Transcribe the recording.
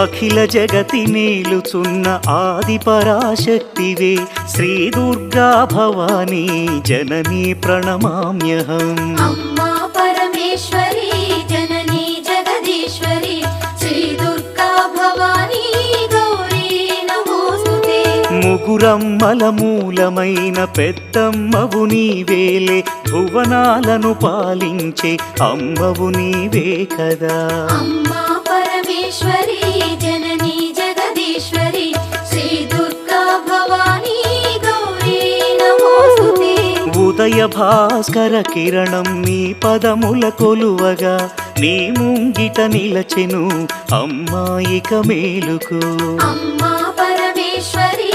అఖిల జగతి నేలుచున్న ఆది పరాశక్తివే శ్రీ దుర్గా భవానీ జననీ ప్రణమామ్యహం. అమ్మా పరమేశ్వరి జననీ జగదీశ్వరి శ్రీ దుర్గా భవానీ గౌరీ నమోస్తుతే. ముగురమ్మల మూలమైన పెద్దమ్మవు నీవేలే భువనాలను పాలించే అమ్మవు నీవే కదా. అమ్మా పరమేశ్వరి జననీ జగదీశ్వరి శ్రీ దుర్గా భవానీ గౌరీ నమోస్తుతే. ఉదయ భాస్కర కిరణం నీ పదముల కొలువగా నీ ముంగిట నిలచెను అమ్మాయిక మేలుకు. అమ్మా పరమేశ్వరి